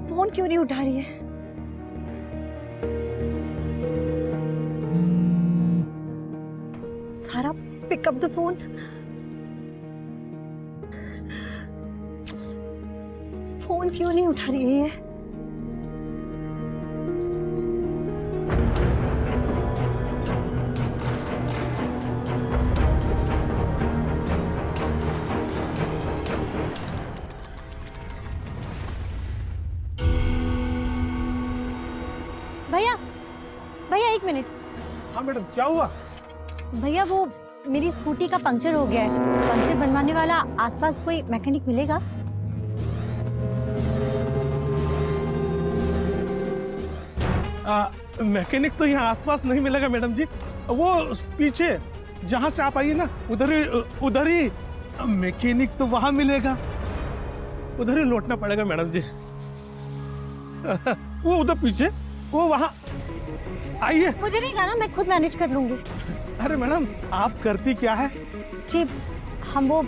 Phone क्यों नहीं उठा रही है? Sara, pick up the phone. Phone क्यों नहीं उठा रही है ये? भैया, भैया एक मिनट। हाँ मैडम, क्या हुआ? भैया वो मेरी स्कूटी का पंक्चर हो गया है। पंक्चर बनवाने वाला आसपास कोई मैकेनिक मिलेगा? मैकेनिक तो यहाँ आसपास नहीं मिलेगा मैडम जी। वो पीछे जहाँ से आप आइए ना, उधर ही मैकेनिक तो वहां मिलेगा। उधर ही लौटना पड़ेगा मैडम जी। वो उधर पीछे, वो वहां। आइए। मुझे नहीं जाना, मैं खुद मैनेज कर लूंगी। अरे मैडम, आप करती क्या है? जी, हम वो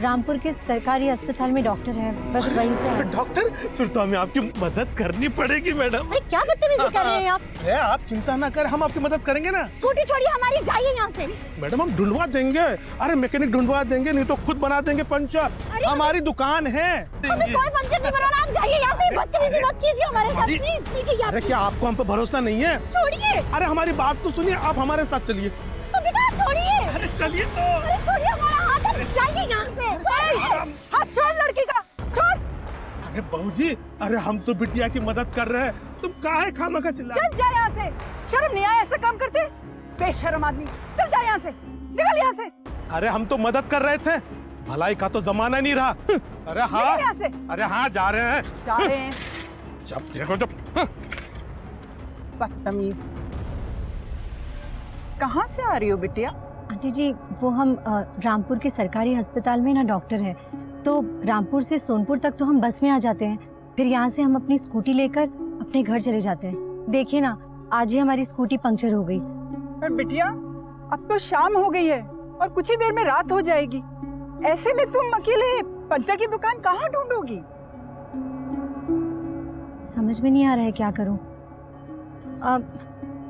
रामपुर के सरकारी अस्पताल में डॉक्टर हैं, बस वहीं से आए। डॉक्टर? फिर तो हमें आपकी मदद करनी पड़ेगी मैडम। अरे क्या बदतमीजी कर रहे हैं आप? आप चिंता ना कर, हम आपकी मदद करेंगे ना। स्कूटी छोड़िए हमारी, जाइए यहाँ से। मैडम हम ढूंढवा देंगे। अरे मैकेनिक ढूंढवा देंगे, नहीं तो खुद बना देंगे पंचर। हमारी दुकान है। हमें कोई पंचर नहीं बनवाना, आप जाइए यहाँ से। बदतमीजी मत कीजिए हमारे साथ, प्लीज नीचे। अरे क्या आपको हम पे भरोसा नहीं है? छोड़िए। अरे हमारी बात तो सुनिए, आप हमारे साथ चलिए। छोड़िए। अरे चलिए तो। अरे छोड़िए हमारा हाथ, अब जाइए यहाँ से। हाथ छोड़ लड़की का, छोड़। अरे बहू जी, अरे हम तो बिटिया की मदद कर रहे हैं, तुम काहे खामखा चिल्ला? चल जा यहाँ से, शर्म नहीं आया ऐसा काम करते? बेशर्म आदमी, चल जा यहाँ से, निकल यहाँ से। अरे हम तो मदद कर रहे थे, भलाई का तो जमाना नहीं रहा। अरे हाँ, यहाँ से। अरे हाँ जा रहे हैं। जा रहे हैं। जब देखो जब। बदतमीज। कहाँ से आ रही हो बिटिया? आंटी जी, वो हम रामपुर के सरकारी अस्पताल में ना डॉक्टर हैं, तो रामपुर से सोनपुर तक तो हम बस में आ जाते हैं, फिर यहाँ से हम अपनी स्कूटी लेकर अपने घर चले जाते हैं। देखिए ना, आज ही हमारी स्कूटी पंक्चर हो गई। पर बिटिया, अब तो शाम हो गई है और कुछ ही देर में रात हो जाएगी। ऐसे में तुम अकेले पंचर की दुकान कहाँ ढूंढोगी? समझ में नहीं आ रहा है क्या करूं।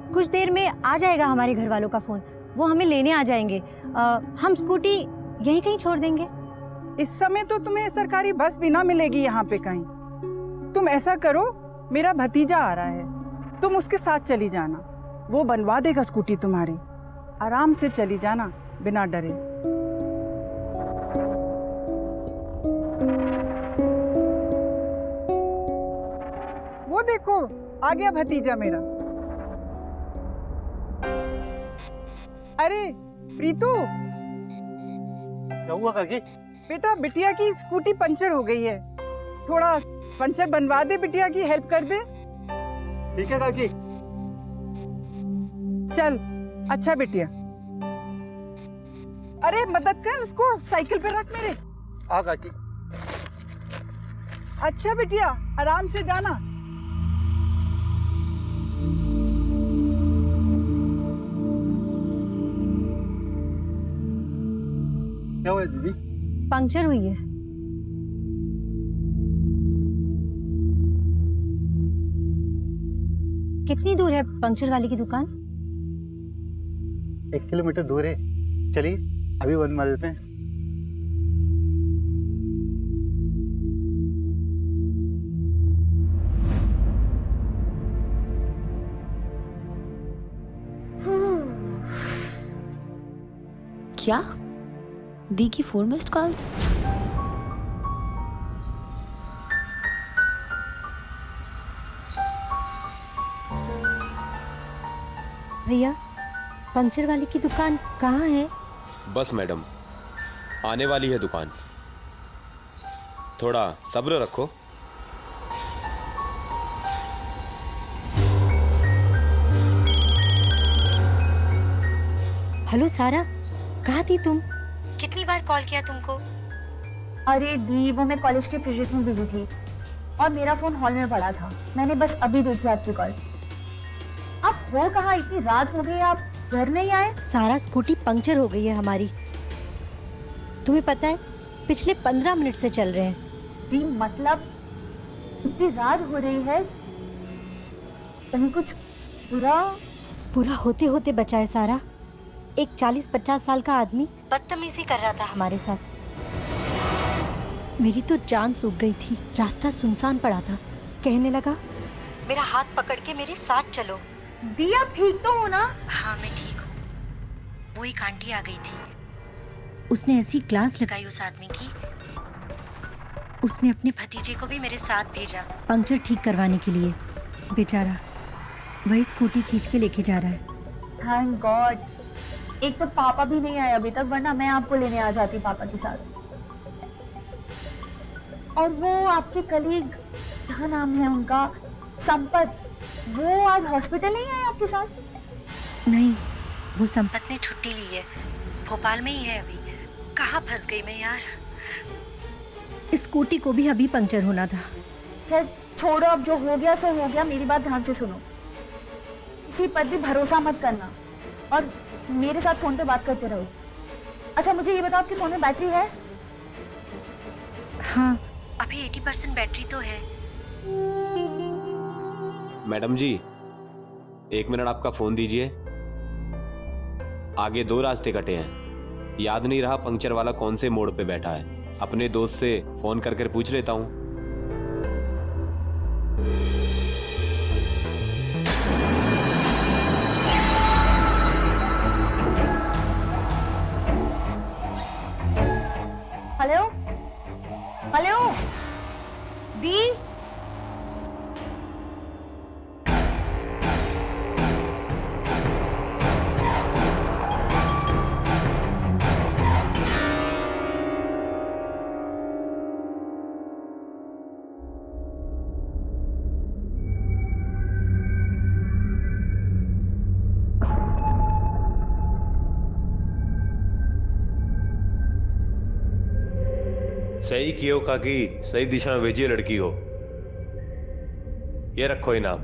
कुछ देर में आ जाएगा हमारे घर वालों का फोन, वो हमें लेने आ जाएंगे। हम स्कूटी यहीं कहीं छोड़ देंगे। इस समय तो तुम्हें सरकारी बस भी ना मिलेगी यहाँ पे कहीं। तुम ऐसा करो, मेरा भतीजा आ रहा है, तुम उसके साथ चली जाना, वो बनवा देगा स्कूटी तुम्हारी। आराम से चली जाना, बिना डरे। वो देखो, आ गया भतीजा मेरा। अरे प्रीतू, क्या हुआ काकी? बेटा बिटिया की स्कूटी पंचर हो गई है, थोड़ा पंचर बनवा दे, बिटिया की हेल्प कर दे। ठीक है काकी। चल, अच्छा बिटिया। अरे मदद कर, उसको साइकिल पे रख मेरे। आ काकी। अच्छा बिटिया, आराम से जाना। क्या हुआ दीदी? पंक्चर हुई है। कितनी दूर है पंक्चर वाले की दुकान? 1 किलोमीटर दूर है, चलिए अभी बनवा देते हैं। क्या दी की 4 मिस्ड कॉल्स? भैया, पंक्चर वाले की दुकान कहाँ है? बस मैडम, आने वाली है दुकान, थोड़ा सब्र रखो। हेलो सारा, कहाँ थी तुम? कितनी बार कॉल किया तुमको? अरे दी, वो मैं कॉलेज के प्रोजेक्ट में बिजी थी और मेरा फोन हॉल में पड़ा था। मैंने बस अभी देखी आपकी कॉल। आप हो कहाँ? इतनी रात हो गई, आप घर नहीं आए? सारा, स्कूटी पंक्चर हो गई है हमारी। तुम्हें पता है, पिछले 15 मिनट से चल रहे हैं। दी मतलब इतनी रात हो रही है, कहीं कुछ बुरा होते होते बचा है सारा। एक 40-50 साल का आदमी बदतमीजी कर रहा था हमारे साथ। मेरी तो जान सूख गई थी। रास्ता सुनसान पड़ा था। कहने लगा मेरा हाथ पकड़ के मेरे साथ चलो। दी आप ठीक तो हो ना? हाँ मैं ठीक हूँ। वो एक आंटी आ गई थी, उसने ऐसी क्लास लगाई उस आदमी की। उसने अपने भतीजे को भी मेरे साथ भेजा पंक्चर ठीक करवाने के लिए। बेचारा वही स्कूटी खींच के लेके जा रहा है। Thank God. एक तो पापा भी नहीं आए अभी तक, वरना मैं आपको लेने आ जाती पापा के साथ। और वो आपके कलीग, क्या नाम है उनका, संपत, वो आज हॉस्पिटल नहीं आए आपके साथ? नहीं, वो संपत ने छुट्टी ली है, भोपाल में ही है अभी। कहाँ फंस गई मैं यार। स्कूटी को भी अभी पंक्चर होना था। खैर छोड़ो, अब जो हो गया सो हो गया। मेरी बात ध्यान से सुनो, किसी पर भी भरोसा मत करना और मेरे साथ फोन पे बात करते रहो। अच्छा मुझे ये बताओ, आपके फोन में बैटरी है? हाँ, अभी 80% बैटरी तो है। मैडम जी, 1 मिनट आपका फोन दीजिए। आगे 2 रास्ते कटे हैं, याद नहीं रहा पंक्चर वाला कौन से मोड़ पे बैठा है। अपने दोस्त से फोन करके पूछ लेता हूं। हेलो हेलो दी, सही कियो काकी, सही दिशा में भेजिए लड़की हो। ये रखो इनाम।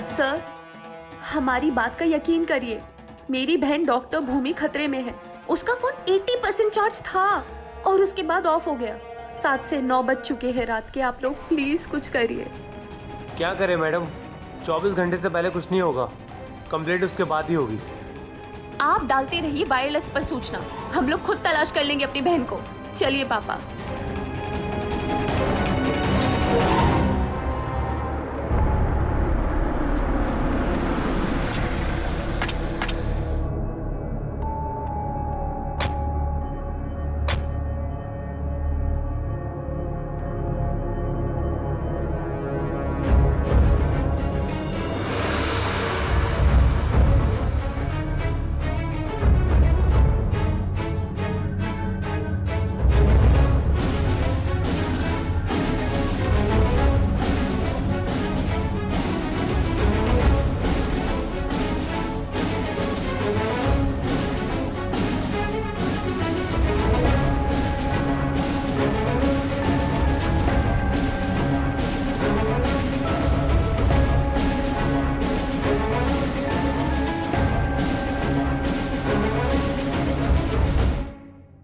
सर, हमारी बात का यकीन करिए, मेरी बहन डॉक्टर भूमि खतरे में है। उसका फोन 80% चार्ज था और उसके बाद ऑफ हो गया। 7 से 9 बज चुके हैं रात के। आप लोग प्लीज कुछ करिए। क्या करें मैडम, 24 घंटे से पहले कुछ नहीं होगा। कंप्लेंट उसके बाद ही होगी। आप डालते रहिए वायरलेस पर सूचना, हम लोग खुद तलाश कर लेंगे अपनी बहन को। चलिए पापा।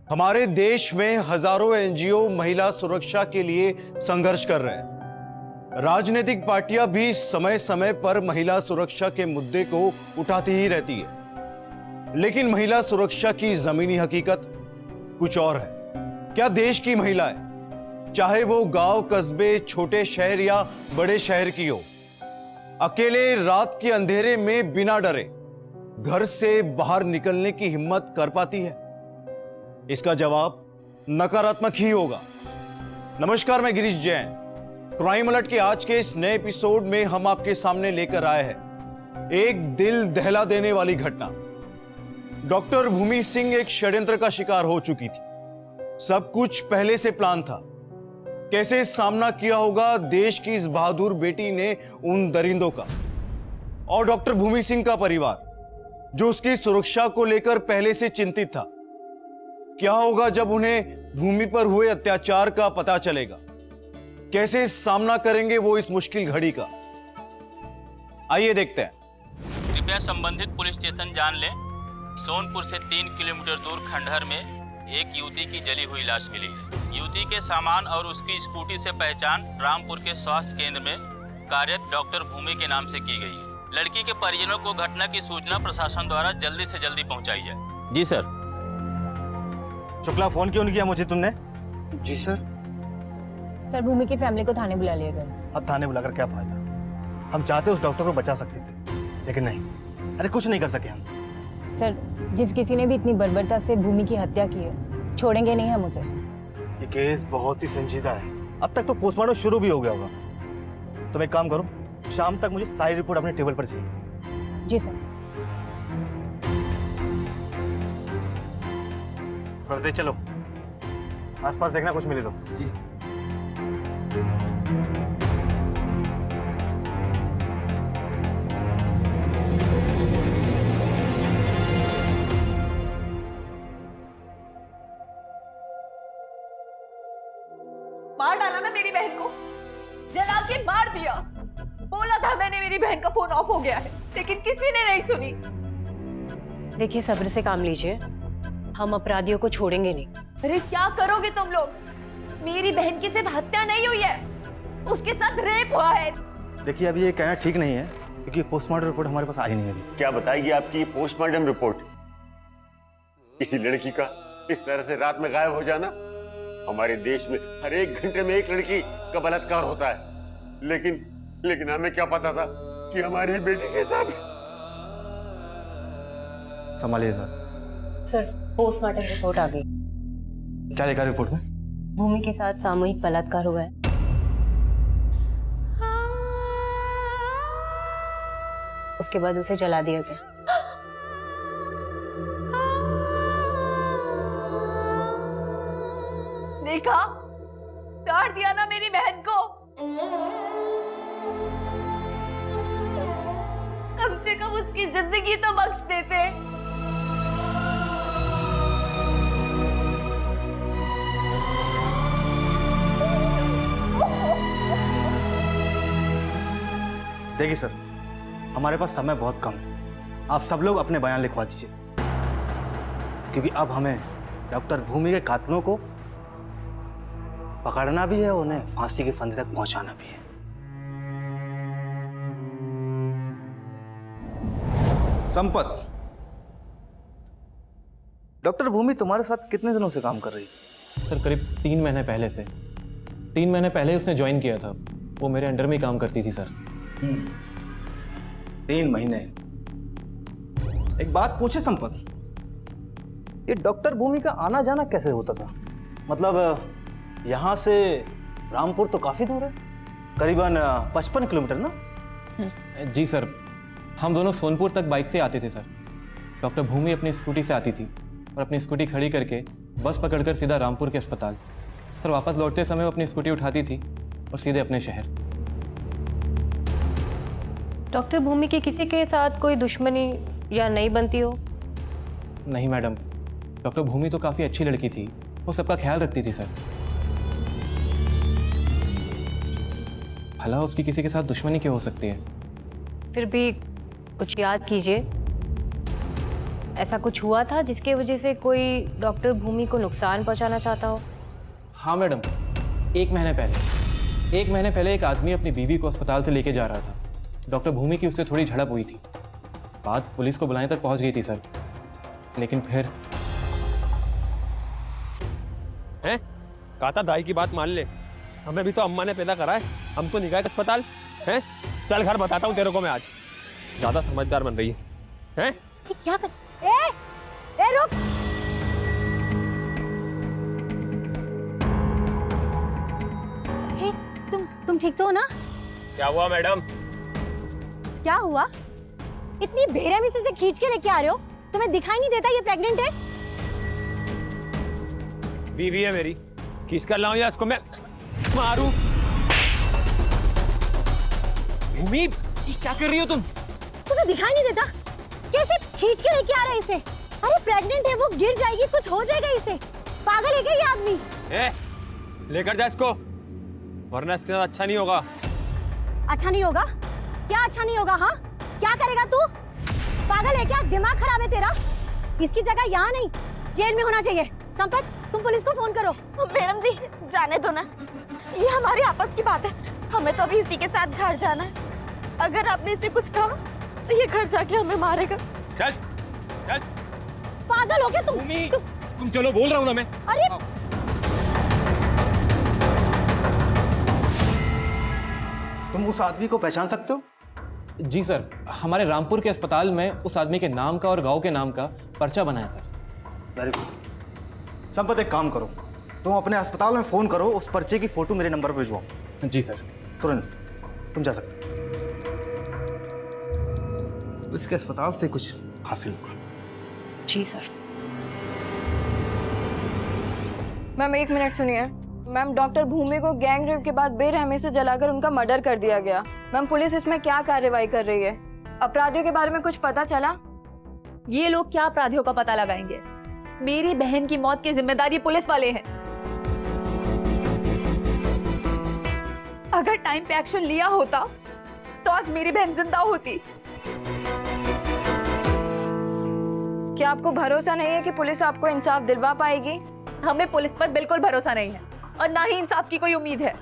हमारे देश में हजारों एनजीओ महिला सुरक्षा के लिए संघर्ष कर रहे हैं। राजनीतिक पार्टियां भी समय समय पर महिला सुरक्षा के मुद्दे को उठाती ही रहती है, लेकिन महिला सुरक्षा की जमीनी हकीकत कुछ और है। क्या देश की महिलाएं, चाहे वो गांव, कस्बे, छोटे शहर या बड़े शहर की हो, अकेले रात के अंधेरे में बिना डरे घर से बाहर निकलने की हिम्मत कर पाती है? इसका जवाब नकारात्मक ही होगा। नमस्कार, मैं गिरीश जैन। क्राइम अलर्ट के आज के इस नए एपिसोड में हम आपके सामने लेकर आए हैं एक दिल दहला देने वाली घटना। डॉक्टर भूमि सिंह एक षड्यंत्र का शिकार हो चुकी थी। सब कुछ पहले से प्लान था। कैसे सामना किया होगा देश की इस बहादुर बेटी ने उन दरिंदों का, और डॉक्टर भूमि सिंह का परिवार जो उसकी सुरक्षा को लेकर पहले से चिंतित था। क्या होगा जब उन्हें भूमि पर हुए अत्याचार का पता चलेगा? कैसे सामना करेंगे वो इस मुश्किल घड़ी का? आइए देखते हैं। कृपया संबंधित पुलिस स्टेशन जान लें, सोनपुर से 3 किलोमीटर दूर खंडहर में एक युवती की जली हुई लाश मिली है। युवती के सामान और उसकी स्कूटी से पहचान रामपुर के स्वास्थ्य केंद्र में कार्यरत डॉक्टर भूमि के नाम से की गई है। लड़की के परिजनों को घटना की सूचना प्रशासन द्वारा जल्दी से जल्दी पहुंचाई जाए। जी सर। शुक्ला, फोन क्यों नहीं किया मुझे तुमने? जी सर। सर, भूमि की फैमिली को थाने बुला लिया गया। अब थाने बुलाकर क्या फायदा? हम चाहते उस डॉक्टर को बचा सकते थे, लेकिन नहीं। अरे कुछ नहीं कर सके हम। सर, जिस किसी ने भी इतनी बर्बरता से भूमि की हत्या की है, छोड़ेंगे नहीं हम उसे। ये केस बहुत ही संजीदा है। अब तक तो पोस्टमार्टम शुरू भी हो गया होगा। तुम एक काम करो, शाम तक मुझे सारी रिपोर्ट अपने टेबल पर चाहिए। जी सर। थोड़ा देर चलो, आसपास देखना कुछ मिले तो। जी। मार डाला ना मेरी बहन को, जला के मार दिया। बोला था मैंने मेरी बहन का फोन ऑफ हो गया है, लेकिन किसी ने नहीं सुनी। देखिए, सब्र से काम लीजिए, हम अपराधियों को छोड़ेंगे नहीं। अरे क्या करोगे तुम लोग? मेरी बहन की सिर्फ हत्या नहीं हुई है, उसके साथ रेप हुआ है। देखिए, अभी ये कहना ठीक नहीं है, क्योंकि पोस्टमार्टम रिपोर्ट हमारे पास आई नहीं है अभी। क्या बताएगी आपकी पोस्टमार्टम रिपोर्ट? किसी लड़की का इस तरह से रात में गायब हो जाना। हमारे देश में हर एक घंटे में एक लड़की का बलात्कार होता है, लेकिन हमें क्या पता था कि हमारी बेटी के साथ। संभालिए सर। सर, पोस्टमार्टम रिपोर्ट आ गई। क्या लिखा रिपोर्ट में? भूमि के साथ सामूहिक बलात्कार हुआ है। उसके बाद उसे जला दिया गया। देखा, काट दिया ना मेरी बहन को। कम से कम उसकी जिंदगी तो बख्श देते। देखिए सर, हमारे पास समय बहुत कम है। आप सब लोग अपने बयान लिखवा दीजिए, क्योंकि अब हमें डॉक्टर भूमि के कातिलों को पकड़ना भी है, उन्हें फांसी के फंदे तक पहुंचाना भी है। संपत, डॉक्टर भूमि तुम्हारे साथ कितने दिनों से काम कर रही है? सर, करीब 3 महीने पहले से। 3 महीने पहले उसने ज्वाइन किया था। वो मेरे अंडर में ही काम करती थी सर। 3 महीने। एक बात पूछे संपत, ये डॉक्टर भूमि का आना जाना कैसे होता था? मतलब यहाँ से रामपुर तो काफी दूर है, करीबन 55 किलोमीटर ना? जी सर, हम दोनों सोनपुर तक बाइक से आते थे सर। डॉक्टर भूमि अपनी स्कूटी से आती थी और अपनी स्कूटी खड़ी करके बस पकड़कर सीधा रामपुर के अस्पताल। सर, वापस लौटते समय वो अपनी स्कूटी उठाती थी और सीधे अपने शहर। डॉक्टर भूमि की किसी के साथ कोई दुश्मनी या नहीं बनती हो? नहीं मैडम, डॉक्टर भूमि तो काफ़ी अच्छी लड़की थी, वो सबका ख्याल रखती थी सर। भला उसकी किसी के साथ दुश्मनी क्यों हो सकती है? फिर भी कुछ याद कीजिए, ऐसा कुछ हुआ था जिसके वजह से कोई डॉक्टर भूमि को नुकसान पहुंचाना चाहता हो? हाँ मैडम, 1 महीने पहले एक आदमी अपनी बीवी को अस्पताल से लेके जा रहा था। डॉक्टर भूमि की उससे थोड़ी झड़प हुई थी। बात पुलिस को बुलाने तक पहुंच गई थी सर, लेकिन फिर कहा था दाई की बात मान ले। हमें भी तो अम्मा ने पैदा करा है, हम तो निकाय अस्पताल हैं। चल घर बताता हूँ तेरे को मैं आज। ज्यादा समझदार बन रही है। क्या कर? ए रुक! तुम ठीक तो हो ना? क्या हुआ मैडम? क्या हुआ? इतनी बेरहमी से खींच के लेके आ रहे हो, तुम्हें दिखाई नहीं देता ये प्रेग्नेंट है? बीवी है मेरी, खींच कर लाऊं या इसको मैं मारूं? भूमि, क्या कर रही हो तुम? तुम्हें दिखाई नहीं देता? कैसे खींच के लेके आ रहा है इसे? अरे प्रेग्नेंट है, वो गिर जाएगी, कुछ हो जाएगा इसे। पागल है क्या ये आदमी? लेकर जा इसको, वरना इसके साथ अच्छा नहीं होगा। अच्छा नहीं होगा? क्या अच्छा नहीं होगा? हाँ, क्या करेगा तू? पागल है क्या? दिमाग खराब है तेरा? इसकी जगह यहाँ नहीं, जेल में होना चाहिए। संपत, तुम पुलिस को फोन करो। मैडम जी जाने दो ना, ये हमारे आपस की बात है। हमें तो अभी इसी के साथ घर जाना है। अगर आपने इसे कुछ कहा तो ये घर जाके हमें मारेगा। चल चल। पागल हो गया तुम? तुम चलो, बोल रहा हूँ ना मैं। अरे तुम उस आदमी को पहचान सकते हो? जी सर, हमारे रामपुर के अस्पताल में उस आदमी के नाम का और गांव के नाम का पर्चा बना है सर। Very good. संपत, एक काम करो, तुम अपने अस्पताल में फ़ोन करो, उस पर्चे की फ़ोटो मेरे नंबर पर भिजवाओ। जी सर। तुरंत तुम जा सकते हो। इसके अस्पताल से कुछ हासिल होगा। जी सर। मैम 1 मिनट सुनिए। मैम डॉक्टर भूमि को गैंग रेप के बाद बेरहमी से जलाकर उनका मर्डर कर दिया गया। मैम पुलिस इसमें क्या कार्रवाई कर रही है? अपराधियों के बारे में कुछ पता चला? ये लोग क्या अपराधियों का पता लगाएंगे? मेरी बहन की मौत की जिम्मेदारी पुलिस वाले हैं। अगर टाइम पे एक्शन लिया होता तो आज मेरी बहन जिंदा होती। क्या आपको भरोसा नहीं है कि पुलिस आपको इंसाफ दिलवा पाएगी? हमें पुलिस पर बिल्कुल भरोसा नहीं है और ना ही इंसाफ की कोई उम्मीद है।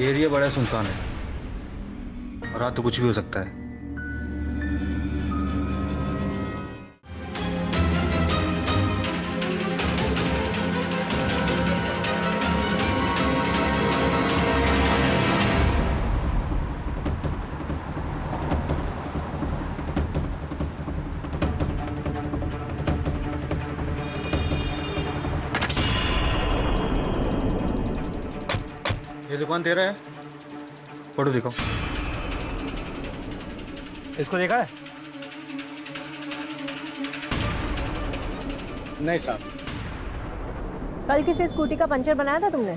एरिया बड़ा सुनसान है, रात तो कुछ भी हो सकता है। ये दुकान तेरा है? फोटो दिखाओ। इसको देखा है? नहीं साहब। कल किसी स्कूटी का पंचर बनाया था तुमने?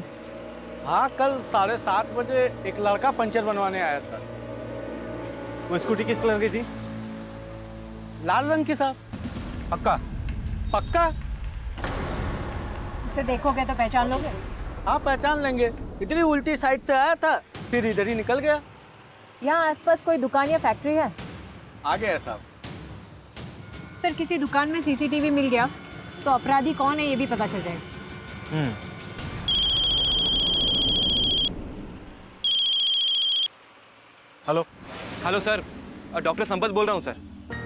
हाँ, कल 7:30 बजे एक लड़का पंचर बनवाने आया था। वो स्कूटी किस कलर की थी? लाल रंग की साहब। पक्का? पक्का। इसे देखोगे तो पहचान लोगे? हाँ, पहचान लेंगे। इतनी उल्टी साइड से आया था, फिर इधर ही निकल गया। यहाँ आसपास कोई दुकान या फैक्ट्री है? आ गया साहब। सर, किसी दुकान में सीसीटीवी मिल गया तो अपराधी कौन है ये भी पता चल जाएगा। Hello. Hello sir, doctor Sampat बोल रहा हूँ सर।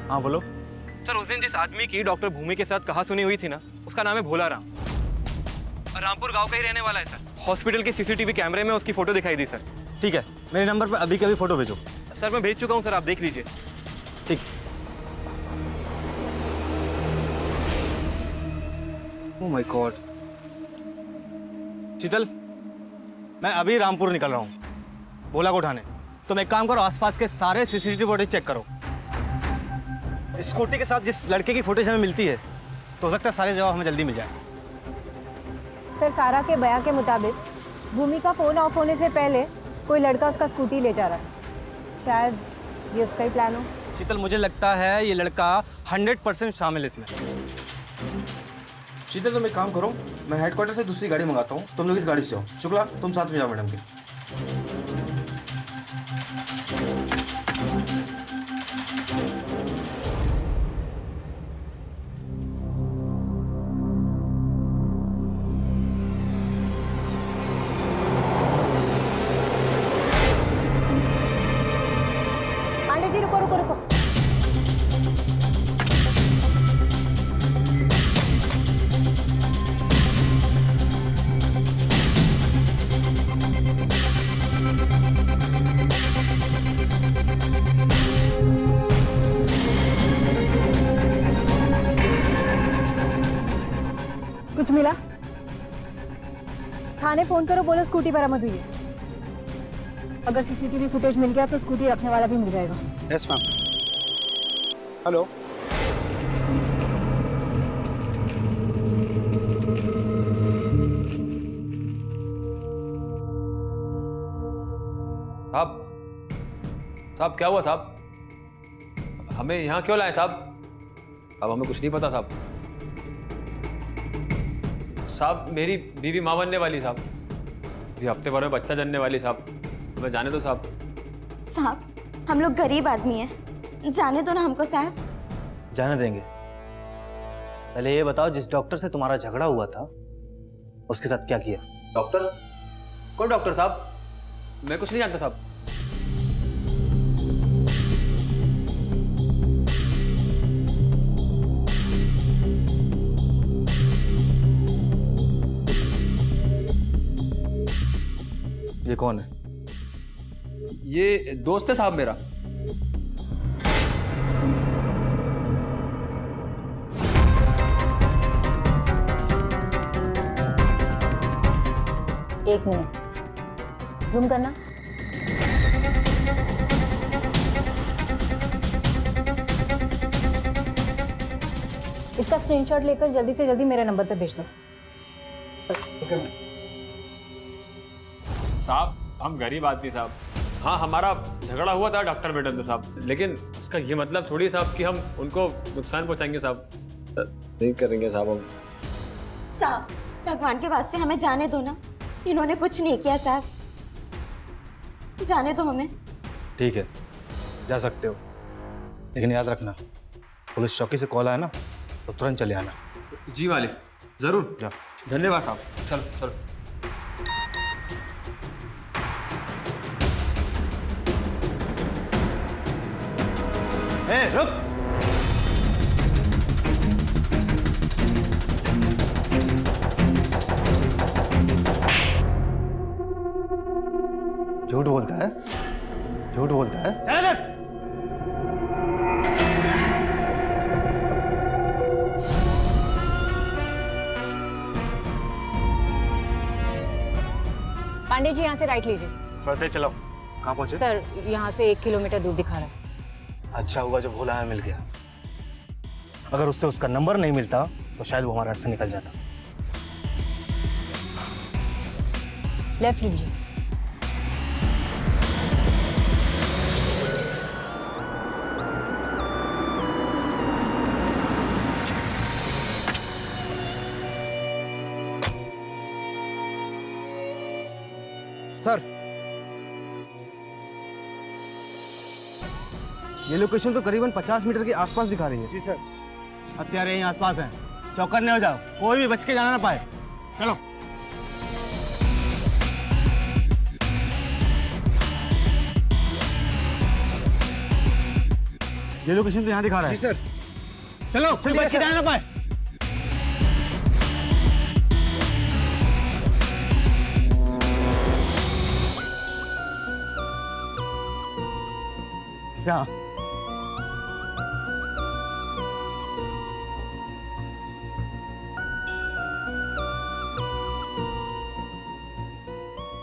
हाँ बोलो। सर, उस दिन जिस आदमी की डॉक्टर भूमि के साथ कहा सुनी हुई थी ना, उसका नाम है भोला राम। रामपुर गांव का ही रहने वाला है सर। हॉस्पिटल के सीसीटीवी कैमरे में उसकी फोटो दिखाई दी सर। ठीक है, मेरे नंबर पे अभी कभी फोटो भेजो। सर मैं भेज चुका हूं सर, आप देख लीजिए। ठीक। Oh my God. शीतल, मैं अभी रामपुर निकल रहा हूँ भोला को उठाने। तुम एक काम करो, आसपास के सारे सीसीटीवी फुटेज चेक करो। स्कूटी के साथ जिस लड़के की फुटेज हमें मिलती है तो हो सकता है सारे जवाब हमें जल्दी मिल जाए। सर, सारा के बयान के मुताबिक भूमि का फोन ऑफ होने से पहले कोई लड़का उसका स्कूटी ले जा रहा है। शायद ये उसका ही प्लान हो। शीतल, मुझे लगता है ये लड़का 100% शामिल है इसमें। शीतल, तुम एक काम करो, मैं हेडक्वार्टर से दूसरी गाड़ी मंगाता हूँ, तुम लोग इस गाड़ी से जाओ। शुक्ला, तुम साथ में जाओ मैडम के। पांडे जी, रुको रुको रुको। मिला? थाने फोन करो, बोलो स्कूटी बरामद हुई है। अगर सीसीटीवी फुटेज मिल गया तो स्कूटी रखने वाला भी मिल जाएगा। Yes ma'am. हेलो। साहब क्या हुआ साहब? हमें यहाँ क्यों लाए साहब? अब हमें कुछ नहीं पता साहब। साहब मेरी बीवी मां बनने वाली साहब, अभी हफ्ते भर में बच्चा जन्ने वाली साहब, हमें जाने दो साहब। साहब हम लोग गरीब आदमी हैं, जाने दो ना हमको साहब। जाने देंगे। पहले ये बताओ, जिस डॉक्टर से तुम्हारा झगड़ा हुआ था उसके साथ क्या किया? डॉक्टर? कौन डॉक्टर साहब? मैं कुछ नहीं जानता साहब। ये कौन है? ये दोस्त है साहब मेरा। एक मिनट, जूम करना। इसका स्क्रीनशॉट लेकर जल्दी से जल्दी मेरे नंबर पे भेज दो। साहब हम गरीब आदमी साहब। हाँ हमारा झगड़ा हुआ था डॉक्टर मैडम से साहब, लेकिन उसका ये मतलब थोड़ी साहब कि हम उनको नुकसान पहुंचाएंगे साहब। नहीं करेंगे साहब हम। साहब भगवान के वास्ते हमें जाने दो ना, इन्होंने कुछ नहीं किया साहब, जाने दो हमें। ठीक है, जा सकते हो, लेकिन याद रखना पुलिस चौकी से कॉल आया ना तो तुरंत चले आना। जी मालिक, जरूर। जा। धन्यवाद साहब। चलो चलो। रुक। झूठ बोलता है, झूठ बोलता है। चल इधर। पांडे जी यहाँ से राइट लीजिए। थोड़ा तेज चलाओ। कहाँ पहुंचे? सर यहाँ से 1 किलोमीटर दूर दिखा रहा है। अच्छा हुआ जो भोला है मिल गया, अगर उससे उसका नंबर नहीं मिलता तो शायद वो हमारे हाथ से निकल जाता। लेफ्ट लीजिए। सर ये लोकेशन तो करीबन 50 मीटर के आसपास दिखा रही है। जी सर। हत्यारे यहीं आसपास हैं, चौकन्ने हो जाओ, कोई भी बच के जाना ना पाए। चलो। ये लोकेशन तो यहाँ दिखा रहा है। जी सर। चलो, कोई बच के जाना ना पाए। क्या?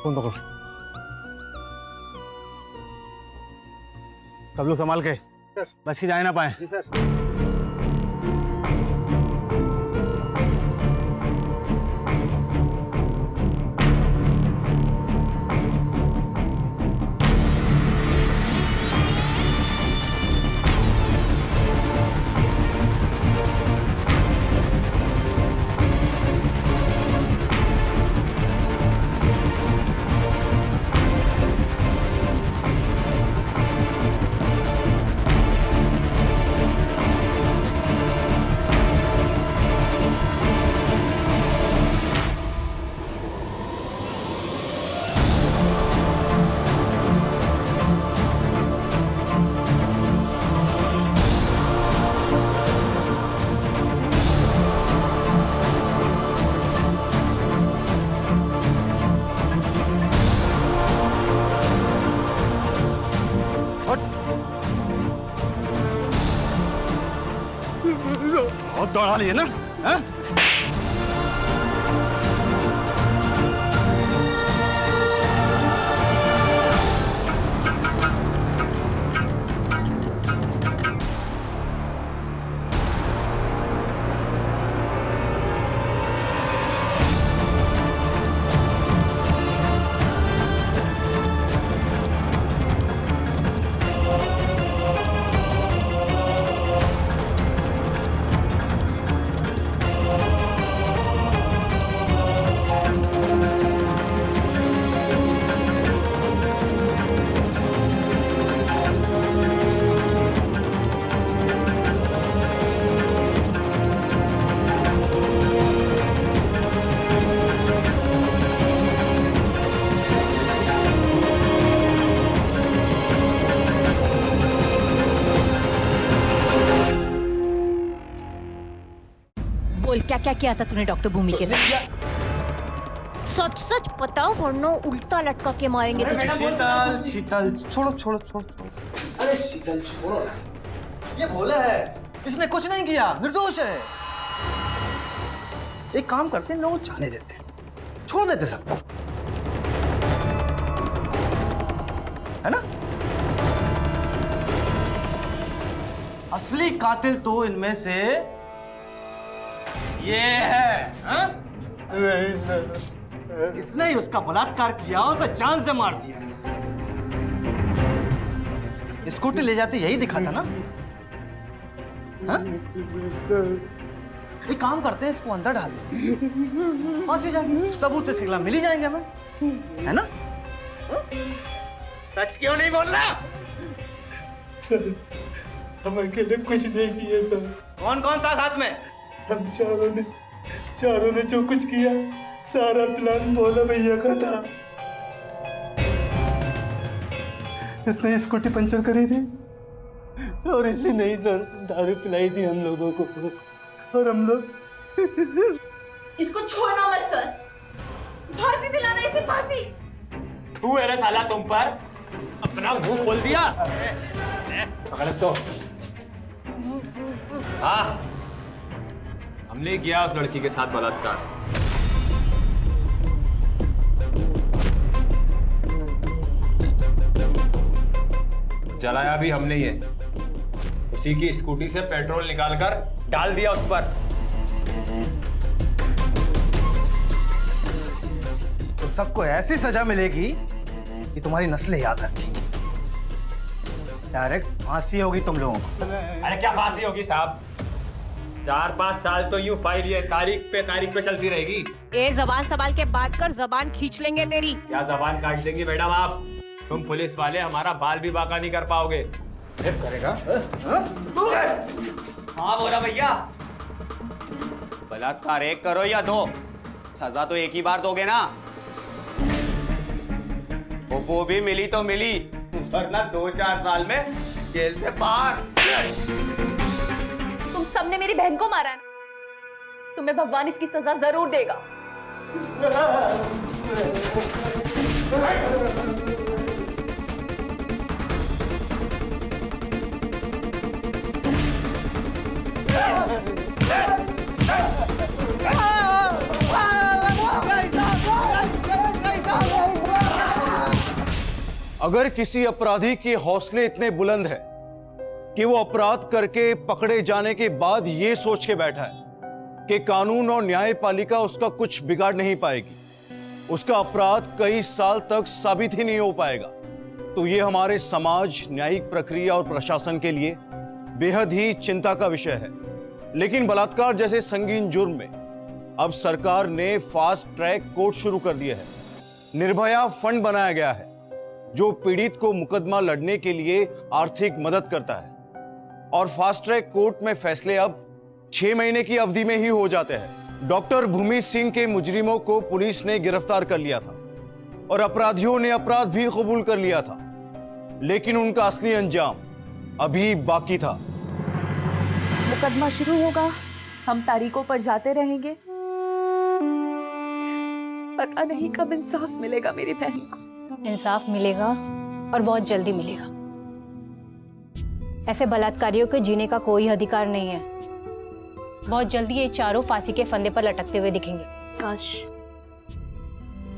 फोन पकड़ो। सब लोग संभाल के, बच के जाए ना पाए। जी सर। बहुत दौड़ा लिए ना, हैं? बोल क्या क्या किया था तूने डॉक्टर भूमि के साथ? सच सच बताओ वरना उल्टा लटका के मारेंगे तुझे। शीतल शीतल छोड़ो छोड़ो छोड़ो छोड़ो। अरे शीतल छोड़ो, ये भोला है, इसने कुछ नहीं किया, निर्दोष है। एक काम करते हैं, लोग जाने देते हैं, छोड़ देते सबको, है ना? असली कातिल तो इनमें से ये है, हाँ? इसने ही उसका बलात्कार किया, उसे जान से मार दिया। स्कूटी ले जाते यही दिखा था ना? हाँ? एक काम करते हैं, इसको अंदर डाल देते, फांसी जाएगी, सबूत सिगला मिल ही जाएंगे हमें, है ना? सच क्यों नहीं बोल रहा? सर, हम अकेले कुछ नहीं किए सर। कौन कौन था साथ में? हम चारों ने जो कुछ किया सारा प्लान भोला भैया का था। इसने स्कूटी पंचर करी थी और इसी नहीं सर दारू पिलाई थी हम लोगों को, और हम लोग इसको छोड़ना मत सर, फांसी दिलाना इसे, फांसी। तू है ना साला, तुम पर अपना मुंह खोल दिया। पकड़ इसको। हाँ, हमने किया उस लड़की के साथ बलात्कार। जलाया भी हमने ही है, उसी की स्कूटी से पेट्रोल निकालकर डाल दिया उस पर। तुम सबको ऐसी सजा मिलेगी कि तुम्हारी नस्लें याद रखेंगी। डायरेक्ट फांसी होगी तुम लोगों को। अरे क्या फांसी होगी साहब, 4-5 साल तो यूं फाइल ये तारीख पे चलती रहेगी। ए जबान संभाल के बात कर, जबान खींच लेंगे तेरी। क्या जबान काट देंगी मैडम आप? तुम पुलिस वाले हमारा बाल भी बाका नहीं कर पाओगे। करेगा? हाँ बोला भैया, बलात्कार एक करो या दो, सजा तो एक ही बार दोगे ना। वो भी मिली तो मिली, वरना 2-4 साल में जेल से बाहर। तुम सबने मेरी बहन को मारा है, तुम्हें भगवान इसकी सजा जरूर देगा। अगर किसी अपराधी के हौसले इतने बुलंद है कि वो अपराध करके पकड़े जाने के बाद ये सोच के बैठा है कि कानून और न्यायपालिका उसका कुछ बिगाड़ नहीं पाएगी, उसका अपराध कई साल तक साबित ही नहीं हो पाएगा, तो ये हमारे समाज, न्यायिक प्रक्रिया और प्रशासन के लिए बेहद ही चिंता का विषय है। लेकिन बलात्कार जैसे संगीन जुर्म में अब सरकार ने फास्ट ट्रैक कोर्ट शुरू कर दिया है। निर्भया फंड बनाया गया है जो पीड़ित को मुकदमा लड़ने के लिए आर्थिक मदद करता है, और फास्ट ट्रैक कोर्ट में फैसले अब 6 महीने की अवधि में ही हो जाते हैं। डॉक्टर भूमि सिंह के मुजरिमों को पुलिस ने गिरफ्तार कर लिया था और अपराधियों ने अपराध भी कबूल कर लिया था, लेकिन उनका असली अंजाम अभी बाकी था। मुकदमा शुरू होगा, हम तारीखों पर जाते रहेंगे, पता नहीं कब इंसाफ मिलेगा मेरी बहन को। इंसाफ मिलेगा और बहुत जल्दी मिलेगा। ऐसे बलात्कारियों के जीने का कोई अधिकार नहीं है। बहुत जल्दी ये चारों फांसी के फंदे पर लटकते हुए दिखेंगे।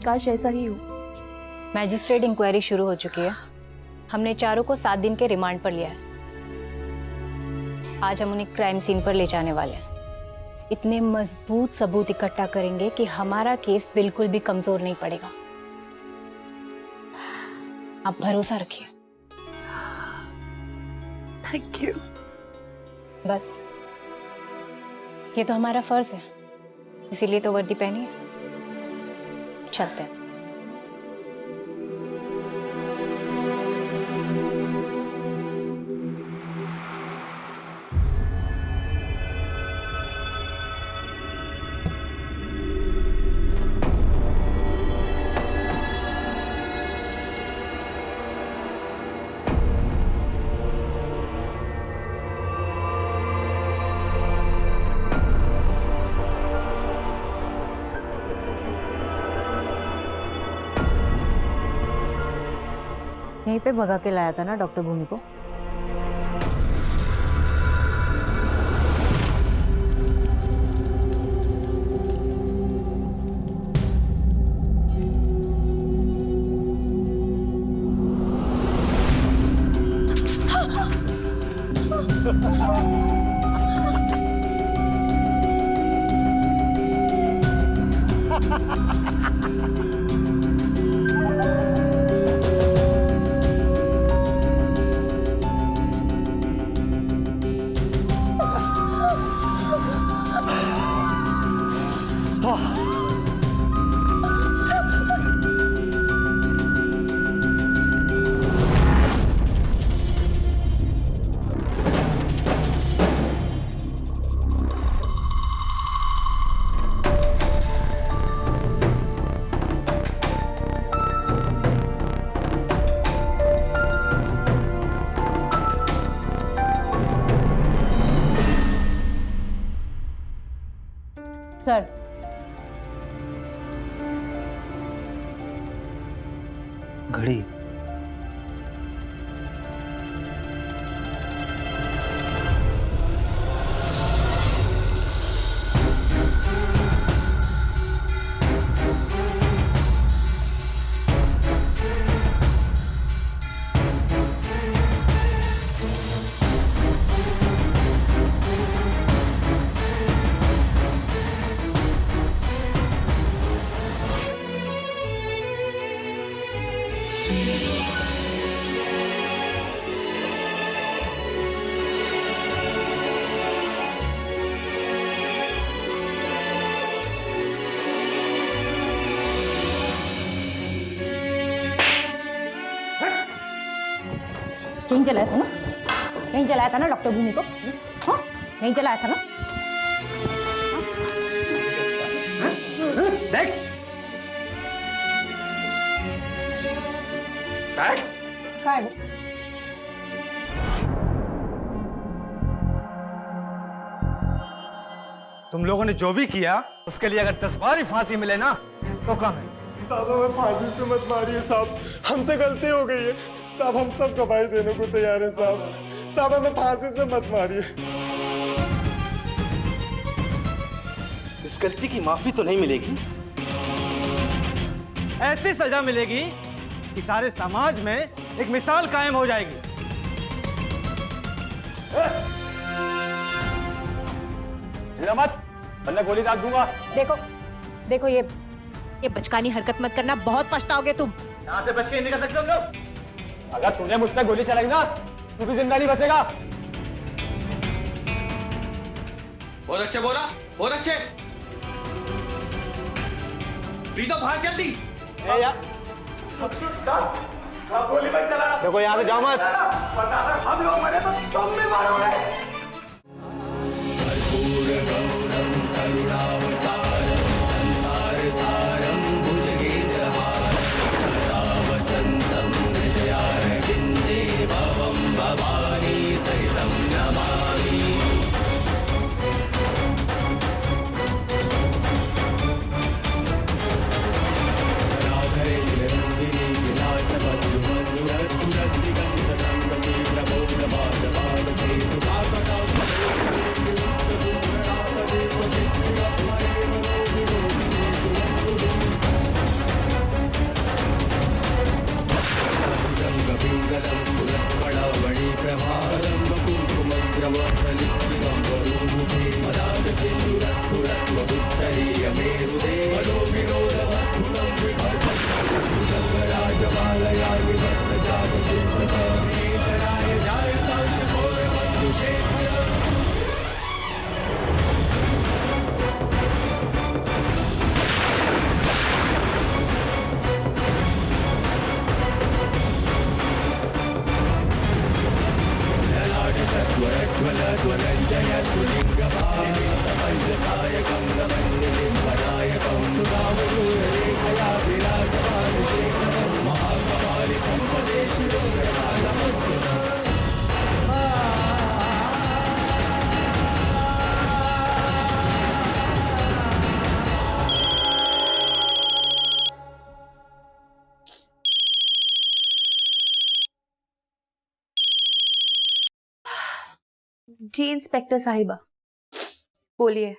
काश ऐसा ही हो। मैजिस्ट्रेट इंक्वायरी शुरू हो चुकी है। हमने चारों को 7 दिन के रिमांड पर लिया है। आज हम उन्हें क्राइम सीन पर ले जाने वाले हैं। इतने मजबूत सबूत इकट्ठा करेंगे कि हमारा केस बिल्कुल भी कमजोर नहीं पड़ेगा। आप भरोसा रखिए। Thank you. बस ये तो हमारा फर्ज है, इसीलिए तो वर्दी पहनी है। चलते हैं। यहीं पे भगा के लाया था ना डॉक्टर भूमि को? सर, घड़ी। यहीं जलाया था ना? यहीं जलाया था ना डॉक्टर भूमि को? हाँ, यहीं जलाया था ना? देख कहाँ है वो? तुम लोगों ने जो भी किया उसके लिए अगर 10 बार ही फांसी मिले ना तो कम है। साहब हमें फांसी से मत मारिए साहब, हमसे गलती हो गई है साहब, हम सब गवाही देने को तैयार हैं साहब, साहब हमें फांसी से मत मारिए। इस गलती की माफी तो नहीं मिलेगी। ऐसी सजा मिलेगी कि सारे समाज में एक मिसाल कायम हो जाएगी। मत, वरना गोली दाग दूंगा। देखो देखो, ये बचकानी हरकत मत करना, बहुत पछताओगे तुम। यहाँ से बच के निकल सकते हो लोग। अगर तूने मुझ पर गोली चलाई ना, तू भी जिंदा नहीं बचेगा। बहुत अच्छे बोला, बहुत अच्छे। प्रीतो भाग जल्दी। गोली मत चला। देखो यहाँ से जाओ मत। हम लोग मरे तो तुम भी मारोगे। जी इंस्पेक्टर साहिबा, बोलिए,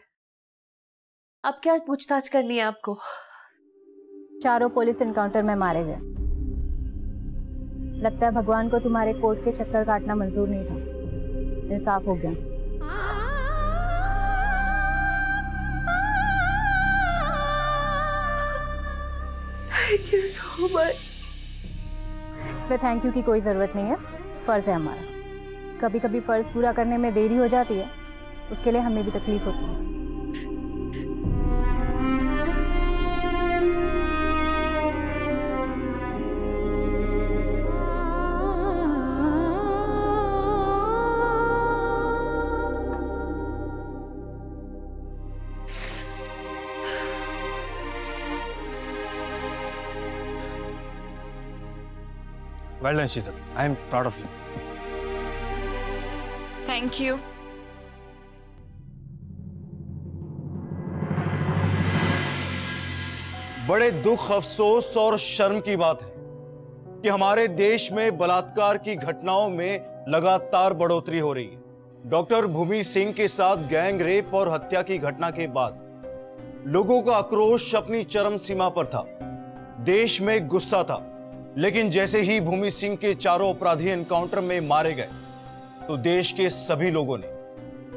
अब क्या पूछताछ करनी है आपको? चारों पुलिस एनकाउंटर में मारे गए। लगता है भगवान को तुम्हारे कोर्ट के चक्कर काटना मंजूर नहीं था, इंसाफ हो गया। Thank you so much. इसमें थैंक यू की कोई ज़रूरत नहीं है, फ़र्ज़ है हमारा। कभी कभी फ़र्ज़ पूरा करने में देरी हो जाती है, उसके लिए हमें भी तकलीफ होती है। Well done, Sheetal. I am proud of you. Thank you. बड़े दुख, अफसोस और शर्म की बात है कि हमारे देश में बलात्कार की घटनाओं में लगातार बढ़ोतरी हो रही है। डॉक्टर भूमि सिंह के साथ गैंग रेप और हत्या की घटना के बाद लोगों का आक्रोश अपनी चरम सीमा पर था। देश में गुस्सा था, लेकिन जैसे ही भूमि सिंह के चारों अपराधी एनकाउंटर में मारे गए तो देश के सभी लोगों ने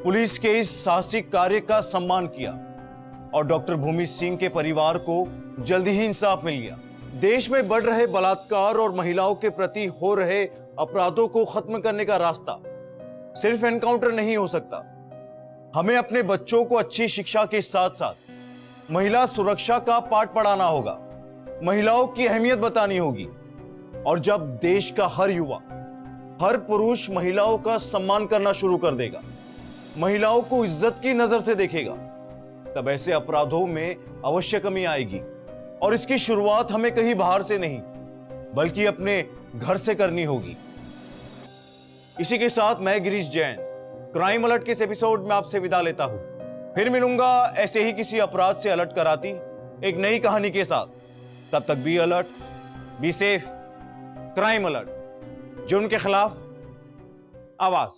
पुलिस के इस साहसिक कार्य का सम्मान किया और डॉक्टर भूमि सिंह के परिवार को जल्दी ही इंसाफ मिल गया। देश में बढ़ रहे बलात्कार और महिलाओं के प्रति हो रहे अपराधों को खत्म करने का रास्ता सिर्फ एनकाउंटर नहीं हो सकता। हमें अपने बच्चों को अच्छी शिक्षा के साथ साथ महिला सुरक्षा का पाठ पढ़ाना होगा, महिलाओं की अहमियत बतानी होगी। और जब देश का हर युवा, हर पुरुष महिलाओं का सम्मान करना शुरू कर देगा, महिलाओं को इज्जत की नजर से देखेगा, तब ऐसे अपराधों में अवश्य कमी आएगी। और इसकी शुरुआत हमें कहीं बाहर से नहीं बल्कि अपने घर से करनी होगी। इसी के साथ मैं गिरीश जैन क्राइम अलर्ट के इस एपिसोड में आपसे विदा लेता हूं। फिर मिलूंगा ऐसे ही किसी अपराध से अलर्ट कराती एक नई कहानी के साथ। तब तक be alert, be safe. Crime alert, जुर्म के खिलाफ आवाज।